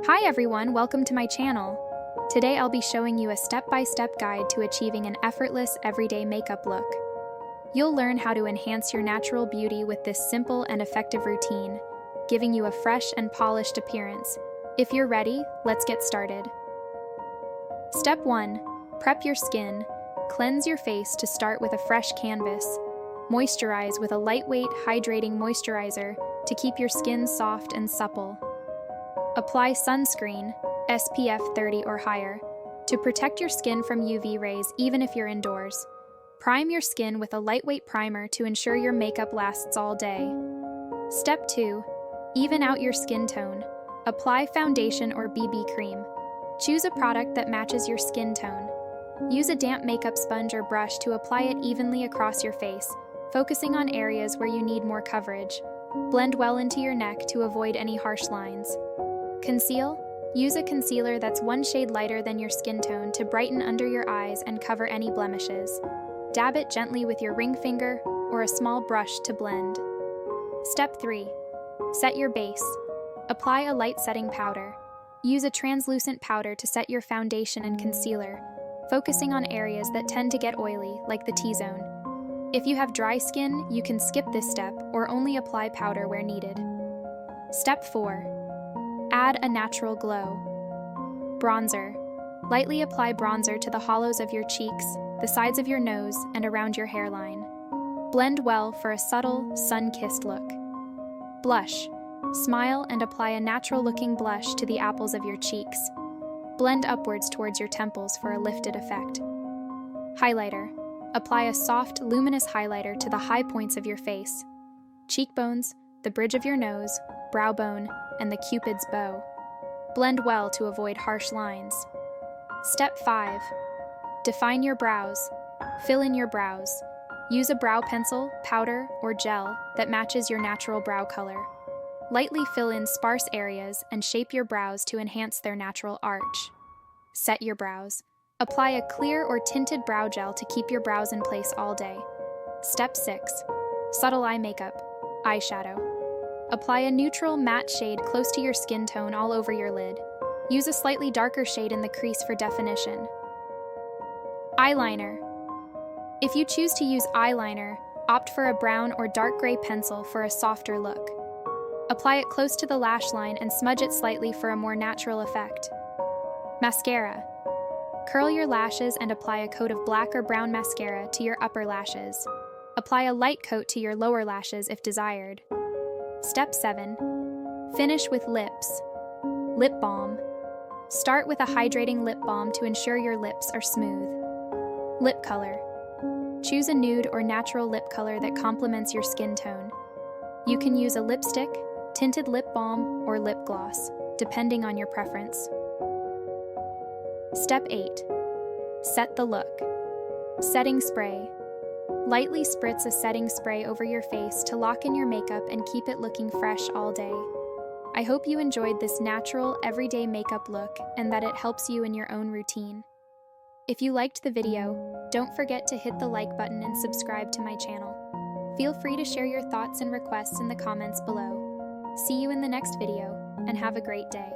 Hi everyone, welcome to my channel. Today I'll be showing you a step-by-step guide to achieving an effortless everyday makeup look. You'll learn how to enhance your natural beauty with this simple and effective routine, giving you a fresh and polished appearance. If you're ready, let's get started. Step 1. Prep your skin. Cleanse your face to start with a fresh canvas. Moisturize with a lightweight, hydrating moisturizer to keep your skin soft and supple. Apply sunscreen, SPF 30 or higher, to protect your skin from UV rays even if you're indoors. Prime your skin with a lightweight primer to ensure your makeup lasts all day. Step 2. Even out your skin tone. Apply foundation or BB cream. Choose a product that matches your skin tone. Use a damp makeup sponge or brush to apply it evenly across your face, focusing on areas where you need more coverage. Blend well into your neck to avoid any harsh lines. Conceal. Use a concealer that's one shade lighter than your skin tone to brighten under your eyes and cover any blemishes. Dab it gently with your ring finger or a small brush to blend. Step 3. Set your base. Apply a light setting powder. Use a translucent powder to set your foundation and concealer, focusing on areas that tend to get oily, like the T-zone. If you have dry skin, you can skip this step or only apply powder where needed. Step 4. Add a natural glow. Bronzer. Lightly apply bronzer to the hollows of your cheeks, the sides of your nose, and around your hairline. Blend well for a subtle, sun-kissed look. Blush. Smile and apply a natural-looking blush to the apples of your cheeks. Blend upwards towards your temples for a lifted effect. Highlighter. Apply a soft, luminous highlighter to the high points of your face. Cheekbones, the bridge of your nose, brow bone, and the Cupid's bow. Blend well to avoid harsh lines. Step 5. Define your brows. Fill in your brows. Use a brow pencil, powder, or gel that matches your natural brow color. Lightly fill in sparse areas and shape your brows to enhance their natural arch. Set your brows. Apply a clear or tinted brow gel to keep your brows in place all day. Step 6. Subtle eye makeup. Eyeshadow. Apply a neutral matte shade close to your skin tone all over your lid. Use a slightly darker shade in the crease for definition. Eyeliner. If you choose to use eyeliner, opt for a brown or dark gray pencil for a softer look. Apply it close to the lash line and smudge it slightly for a more natural effect. Mascara. Curl your lashes and apply a coat of black or brown mascara to your upper lashes. Apply a light coat to your lower lashes if desired. Step 7. Finish with lips. Lip balm. Start with a hydrating lip balm to ensure your lips are smooth. Lip color. Choose a nude or natural lip color that complements your skin tone. You can use a lipstick, tinted lip balm, or lip gloss, depending on your preference. Step 8. Set the look. Setting spray. Lightly spritz a setting spray over your face to lock in your makeup and keep it looking fresh all day. I hope you enjoyed this natural, everyday makeup look and that it helps you in your own routine. If you liked the video, don't forget to hit the like button and subscribe to my channel. Feel free to share your thoughts and requests in the comments below. See you in the next video, and have a great day.